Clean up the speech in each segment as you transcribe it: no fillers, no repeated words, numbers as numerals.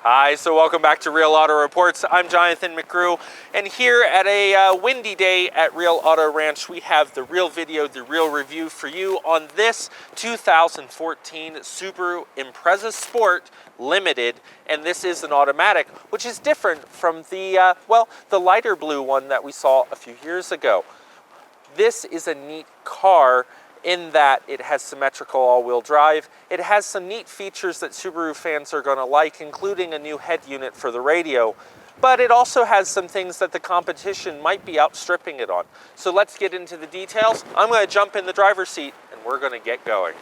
Hi, so welcome back to Real Auto Reports. I'm Jonathan McGrew, and here at a windy day at Real Auto Ranch, we have the real video, the real review for you on this 2014 Subaru Impreza Sport Limited, and this is an automatic, which is different from the, the lighter blue one that we saw a few years ago. This is a neat car in that it has symmetrical all-wheel drive. It has some neat features that Subaru fans are going to like, including a new head unit for the radio, but it also has some things that the competition might be outstripping it on. So let's get into the details. I'm going to jump in the driver's seat and we're going to get going.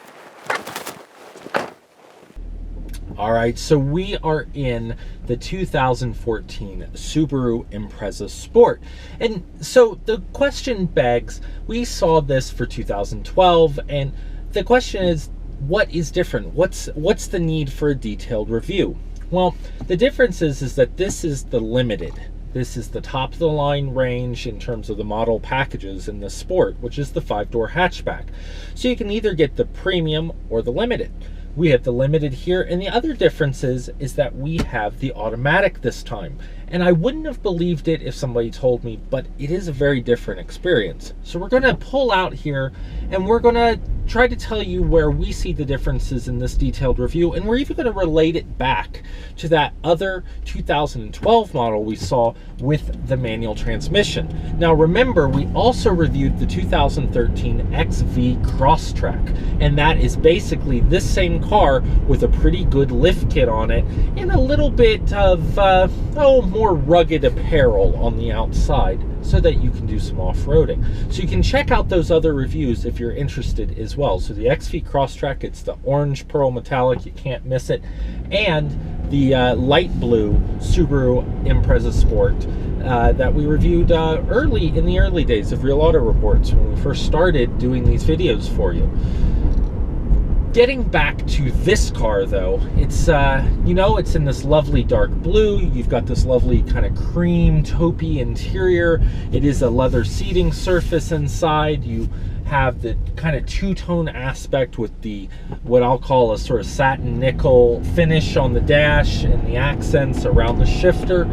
All right, so we are in the 2014 Subaru Impreza Sport. And so the question begs, we saw this for 2012, and the question is, what is different? What's the need for a detailed review? Well, the difference is that this is the Limited. This is the top of the line range in terms of the model packages in the Sport, which is the 5-door hatchback. So you can either get the Premium or the Limited. We have the Limited here, and the other difference is that we have the automatic this time. And I wouldn't have believed it if somebody told me, but it is a very different experience. So we're going to pull out here, and we're going to try to tell you where we see the differences in this detailed review, and we're even going to relate it back to that other 2012 model we saw with the manual transmission. Now remember, we also reviewed the 2013 XV Crosstrek, and that is basically this same car with a pretty good lift kit on it and a little bit of more rugged apparel on the outside so that you can do some off-roading. So you can check out those other reviews if you're interested as well. So the XV Crosstrek, it's the orange pearl metallic, you can't miss it, and the light blue Subaru Impreza Sport that we reviewed in the early days of Real Auto Reports when we first started doing these videos for you. Getting back to this car though, it's it's in this lovely dark blue. You've got this lovely kind of cream taupey interior. It is a leather seating surface inside. You have the kind of two-tone aspect with the what I'll call a sort of satin nickel finish on the dash and the accents around the shifter.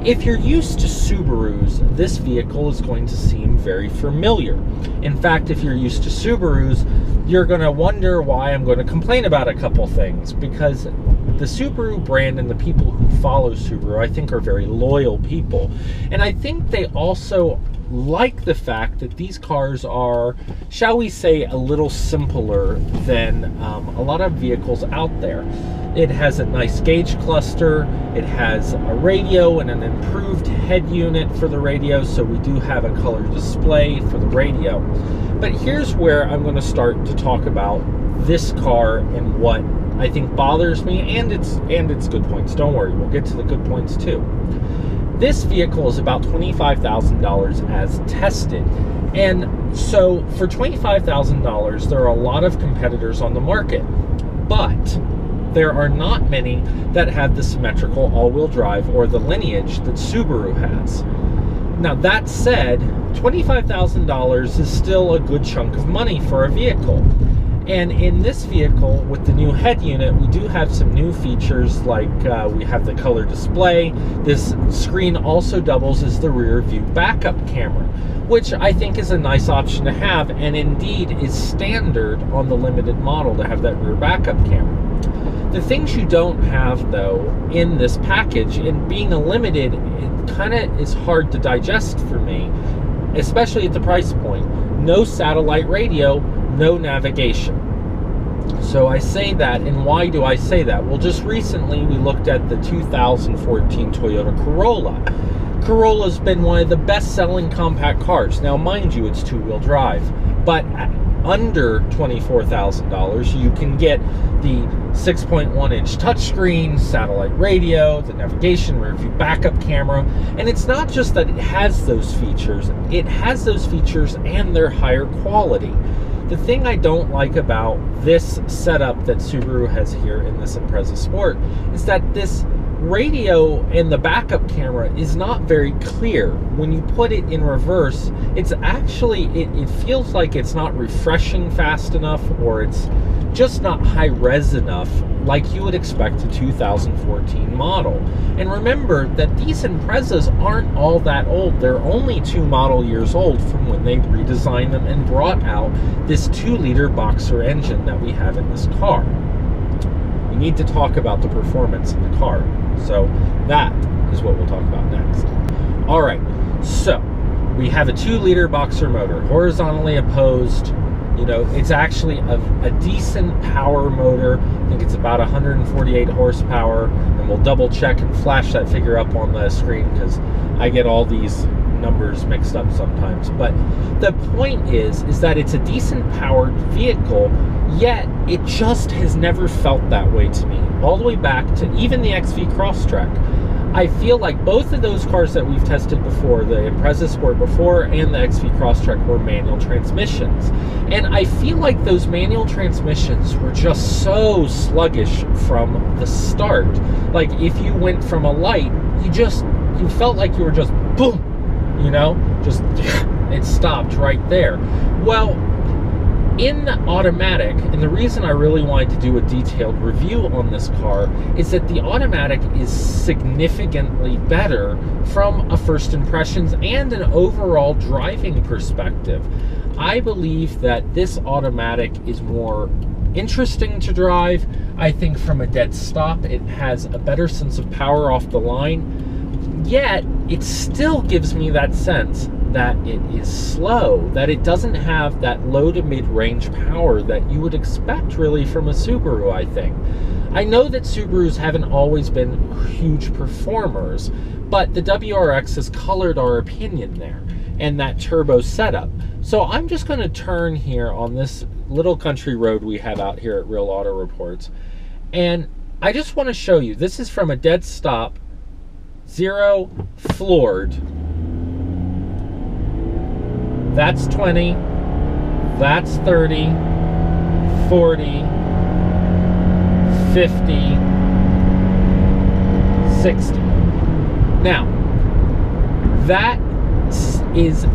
If you're used to Subarus, this vehicle is going to seem very familiar. In fact, if you're used to Subarus, you're going to wonder why I'm going to complain about a couple things, because the Subaru brand and the people who follow Subaru, I think, are very loyal people. And I think they also like the fact that these cars are, shall we say, a little simpler than a lot of vehicles out there. It has a nice gauge cluster, it has a radio and an improved head unit for the radio, so we do have a color display for the radio. But here's where I'm going to start to talk about this car and what I think bothers me and its good points. Don't worry, we'll get to the good points too. This vehicle is about $25,000 as tested. And so for $25,000, there are a lot of competitors on the market, but there are not many that have the symmetrical all-wheel drive or the lineage that Subaru has. Now that said, $25,000 is still a good chunk of money for a vehicle. And in this vehicle, with the new head unit, we do have some new features like we have the color display. This screen also doubles as the rear view backup camera, which I think is a nice option to have, and indeed is standard on the Limited model to have that rear backup camera. The things you don't have though in this package, and being a Limited, it kind of is hard to digest for me, especially at the price point. No satellite radio, no navigation. So I say that, and why do I say that? Well, just recently we looked at the 2014 Toyota Corolla. Corolla's been one of the best-selling compact cars. Now, mind you, it's two-wheel drive, but at under $24,000, you can get the 6.1-inch touchscreen, satellite radio, the navigation, rear view backup camera, and it's not just that it has those features, it has those features and they're higher quality. The thing I don't like about this setup that Subaru has here in this Impreza Sport is that this radio and the backup camera is not very clear. When you put it in reverse, it's actually, it feels like it's not refreshing fast enough, or it's just not high res enough like you would expect a 2014 model. And remember that these Imprezas aren't all that old. They're only 2 model years old from when they redesigned them and brought out this 2-liter boxer engine that we have in this car. We need to talk about the performance in the car. So that is what we'll talk about next. All right, so we have a 2-liter boxer motor, horizontally opposed. You know, it's actually a decent power motor. I think it's about 148 horsepower, and we'll double check and flash that figure up on the screen because I get all these numbers mixed up sometimes. But the point is that it's a decent powered vehicle, yet it just has never felt that way to me. All the way back to even the XV Crosstrek. I feel like both of those cars that we've tested before, the Impreza Sport before and the XV Crosstrek, were manual transmissions. And I feel like those manual transmissions were just so sluggish from the start. Like if you went from a light, you felt like you were just boom, you know, just it stopped right there. Well, in automatic, and the reason I really wanted to do a detailed review on this car is that the automatic is significantly better from a first impressions and an overall driving perspective. I believe that this automatic is more interesting to drive. I think from a dead stop, it has a better sense of power off the line, yet it still gives me that sense that it is slow, that it doesn't have that low to mid-range power that you would expect really from a Subaru, I think. I know that Subarus haven't always been huge performers, but the WRX has colored our opinion there, and that turbo setup. So I'm just going to turn here on this little country road we have out here at Real Auto Reports, and I just want to show you, this is from a dead stop, 0 floored. That's 20, that's 30, 40, 50, 60. Now, that is,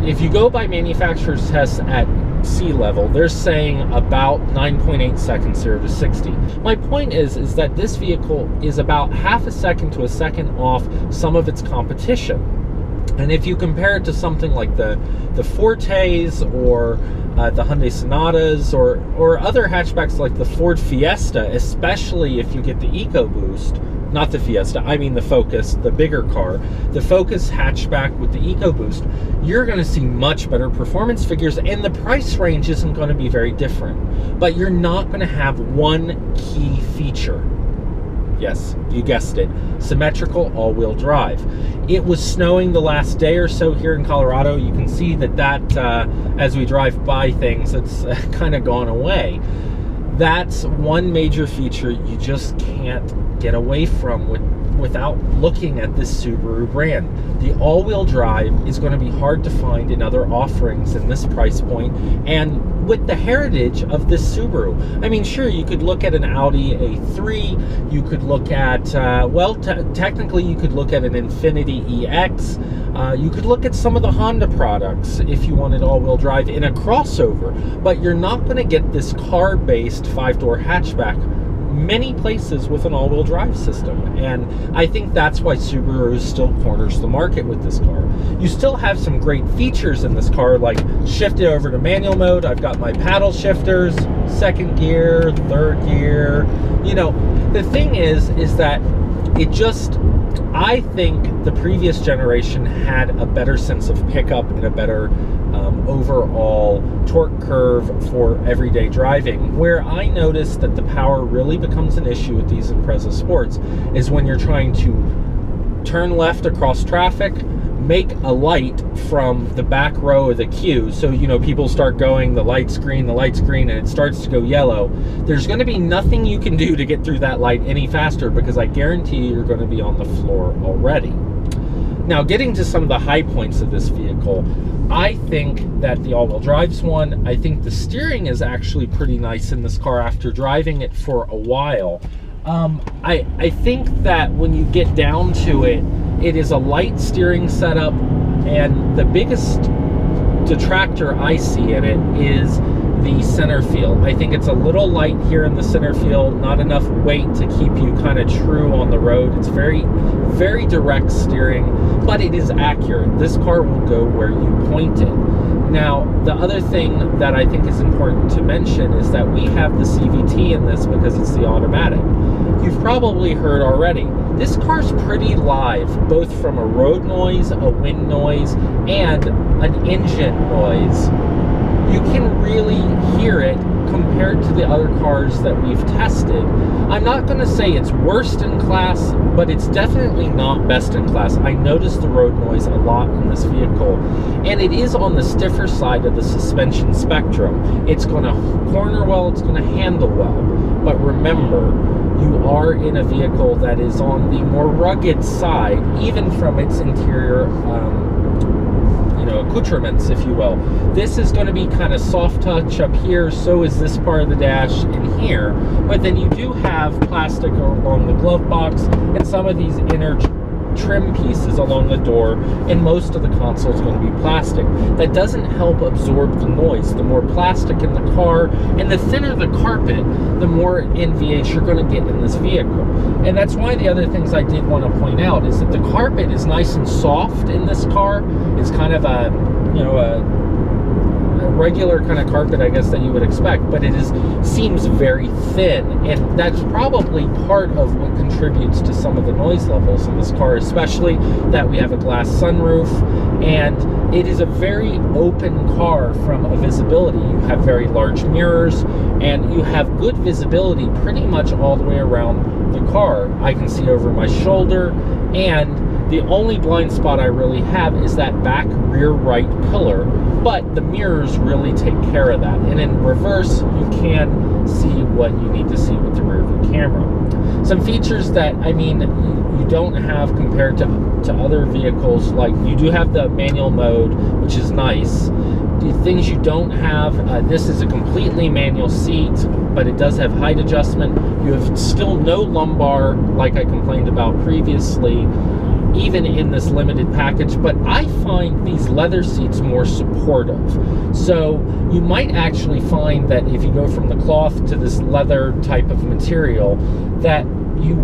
if you go by manufacturer's tests at sea level, they're saying about 9.8 seconds 0 to 60. My point is that this vehicle is about half a second to a second off some of its competition. And if you compare it to something like the Fortes or the Hyundai Sonatas or other hatchbacks like the Ford Fiesta, especially if you get the EcoBoost, not the Fiesta, I mean the Focus, the bigger car, the Focus hatchback with the EcoBoost, you're going to see much better performance figures, and the price range isn't going to be very different. But you're not going to have one key feature. Yes, you guessed it. Symmetrical all-wheel drive. It was snowing the last day or so here in Colorado. You can see that as we drive by things, it's kind of gone away. That's one major feature you just can't get away from without looking at this Subaru brand. The all-wheel drive is going to be hard to find in other offerings in this price point, and with the heritage of this Subaru. I mean, sure, you could look at an Audi A3, you could look at, technically you could look at an Infiniti EX, you could look at some of the Honda products if you wanted all-wheel drive in a crossover, but you're not going to get this car-based 5-door hatchback many places with an all-wheel drive system, and I think that's why Subaru still corners the market with this car. You still have some great features in this car, like shift it over to manual mode. I've got my paddle shifters, second gear, third gear. You know, the thing is that it just, I think the previous generation had a better sense of pickup and a better overall torque curve for everyday driving. Where I noticed that the power really becomes an issue with these Impreza Sports is when you're trying to turn left across traffic, make a light from the back row of the queue. So, you know, people start going, the light's green, and it starts to go yellow. There's going to be nothing you can do to get through that light any faster, because I guarantee you're going to be on the floor already. Now, getting to some of the high points of this vehicle, I think that the all-wheel drive's one. I think the steering is actually pretty nice in this car after driving it for a while. I think that when you get down to it, it is a light steering setup, and the biggest detractor I see in it is the center field. I think it's a little light here in the center field, not enough weight to keep you kind of true on the road. It's very, very direct steering, but it is accurate. This car will go where you point it. Now, the other thing that I think is important to mention is that we have the CVT in this because it's the automatic. You've probably heard already, this car's pretty live, both from a road noise, a wind noise, and an engine noise. You can really hear it compared to the other cars that we've tested. I'm not going to say it's worst in class, but it's definitely not best in class. I noticed the road noise a lot in this vehicle, and it is on the stiffer side of the suspension spectrum. It's going to corner well, it's going to handle well, but remember, you are in a vehicle that is on the more rugged side, even from its interior accoutrements, if you will. This is going to be kind of soft touch up here, so is this part of the dash in here, but then you do have plastic along the glove box and some of these inner trim pieces along the door, and most of the console is going to be plastic. That doesn't help absorb the noise. The more plastic in the car and the thinner the carpet, the more NVH you're going to get in this vehicle. And that's why the other things I did want to point out is that the carpet is nice and soft in this car. It's kind of a regular kind of carpet, I guess, that you would expect, but seems very thin, and that's probably part of what contributes to some of the noise levels in this car, especially that we have a glass sunroof, and it is a very open car from a visibility. You have very large mirrors, and you have good visibility pretty much all the way around the car. I can see over my shoulder, and the only blind spot I really have is that back rear right pillar, but the mirrors really take care of that. And in reverse, you can see what you need to see with the rear view camera. Some features that, I mean, you don't have compared to other vehicles, like you do have the manual mode, which is nice. The things you don't have, this is a completely manual seat, but it does have height adjustment. You have still no lumbar, like I complained about previously, even in this limited package, but I find these leather seats more supportive. So you might actually find that if you go from the cloth to this leather type of material, that you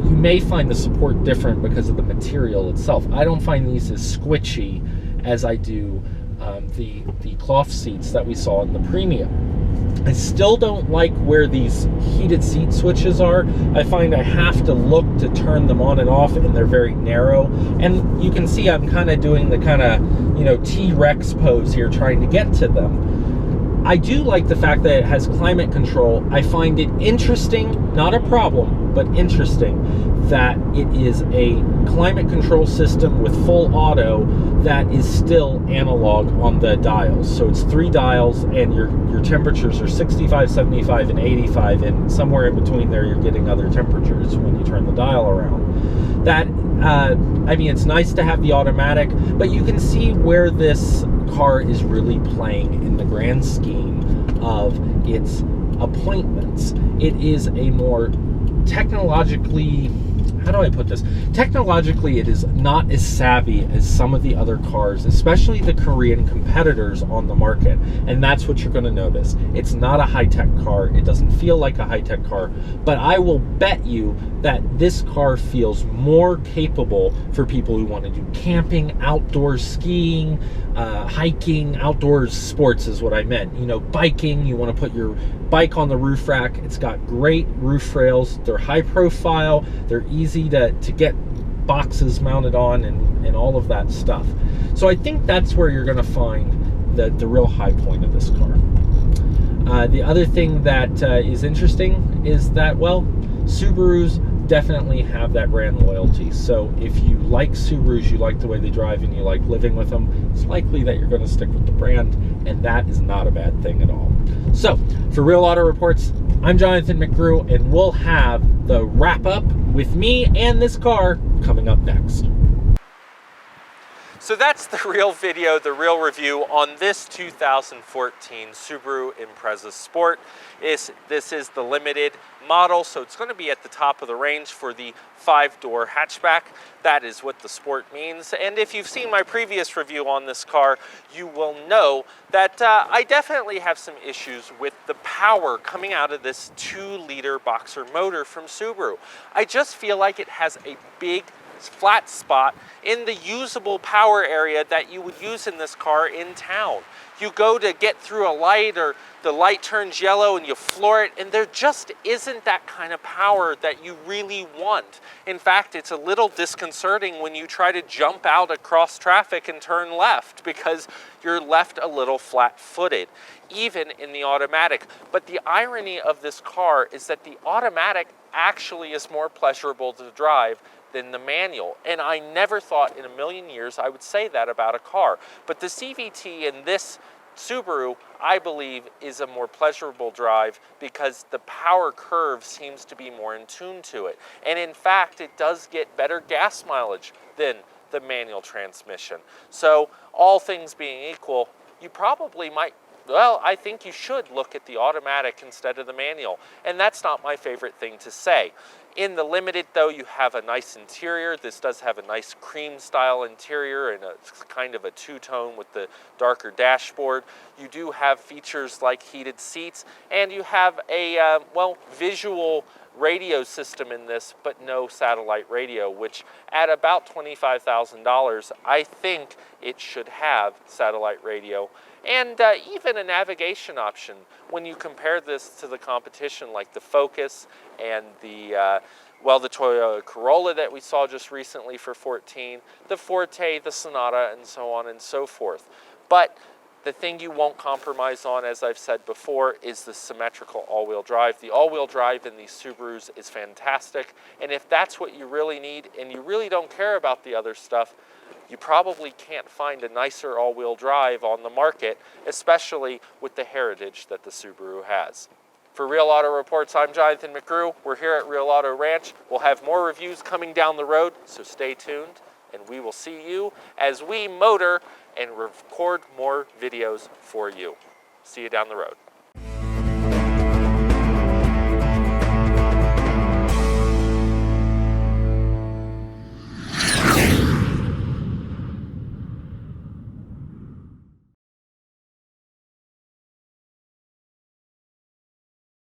may find the support different because of the material itself. I don't find these as squishy as I do the cloth seats that we saw in the Premium. I still don't like where these heated seat switches are. I find I have to look to turn them on and off, and they're very narrow. And you can see I'm kind of doing the kind of, T-Rex pose here, trying to get to them. I do like the fact that it has climate control. I find it interesting, not a problem, but interesting, that it is a climate control system with full auto that is still analog on the dials. So it's 3 dials, and your temperatures are 65, 75, and 85, and somewhere in between there you're getting other temperatures when you turn the dial around. That, I mean, it's nice to have the automatic, but you can see where this car is really playing in the grand scheme of its appointments. It is a more technologically, how do I put this? Technologically, it is not as savvy as some of the other cars, especially the Korean competitors on the market. And that's what you're going to notice. It's not a high-tech car. It doesn't feel like a high-tech car. But I will bet you that this car feels more capable for people who want to do camping, outdoor skiing, hiking, outdoors sports is what I meant. Biking, you want to put your bike on the roof rack. It's got great roof rails. They're high profile. They're easy to get boxes mounted on and all of that stuff. So I think that's where you're going to find the real high point of this car. The other thing that is interesting is that, well, Subarus definitely have that brand loyalty. So if you like Subarus, you like the way they drive, and you like living with them, it's likely that you're going to stick with the brand, and that is not a bad thing at all. So for Real Auto Reports, I'm Jonathan McGrew, and we'll have the wrap up with me and this car coming up next. So that's the real video, the real review on this 2014 Subaru Impreza Sport. This is the limited model, so it's going to be at the top of the range for the 5-door hatchback. That is what the Sport means. And if you've seen my previous review on this car, you will know that I definitely have some issues with the power coming out of this 2-liter boxer motor from Subaru. I just feel like it has a big flat spot in the usable power area that you would use in this car in town. You go to get through a light, or the light turns yellow and you floor it, and there just isn't that kind of power that you really want. In fact, it's a little disconcerting when you try to jump out across traffic and turn left, because you're left a little flat-footed, even in the automatic. But the irony of this car is that the automatic actually is more pleasurable to drive than the manual. And I never thought in a million years I would say that about a car. But the CVT in this Subaru, I believe, is a more pleasurable drive because the power curve seems to be more in tune to it. And in fact, it does get better gas mileage than the manual transmission. So all things being equal, you probably might, well, I think you should look at the automatic instead of the manual. And that's not my favorite thing to say. In the Limited, though, you have a nice interior. This does have a nice cream style interior and a kind of a two-tone with the darker dashboard. You do have features like heated seats, and you have a, well, visual radio system in this, but no satellite radio, which at about $25,000, I think it should have satellite radio. And even a navigation option when you compare this to the competition like the Focus and the, well, the Toyota Corolla that we saw just recently for 14, the Forte, the Sonata, and so on and so forth. But the thing you won't compromise on, as I've said before, is the symmetrical all-wheel drive. The all-wheel drive in these Subarus is fantastic, and if that's what you really need and you really don't care about the other stuff, you probably can't find a nicer all-wheel drive on the market, especially with the heritage that the Subaru has. For Real Auto Reports, I'm Jonathan McGrew. We're here at Real Auto Ranch. We'll have more reviews coming down the road, so stay tuned, and we will see you as we motor and record more videos for you. See you down the road.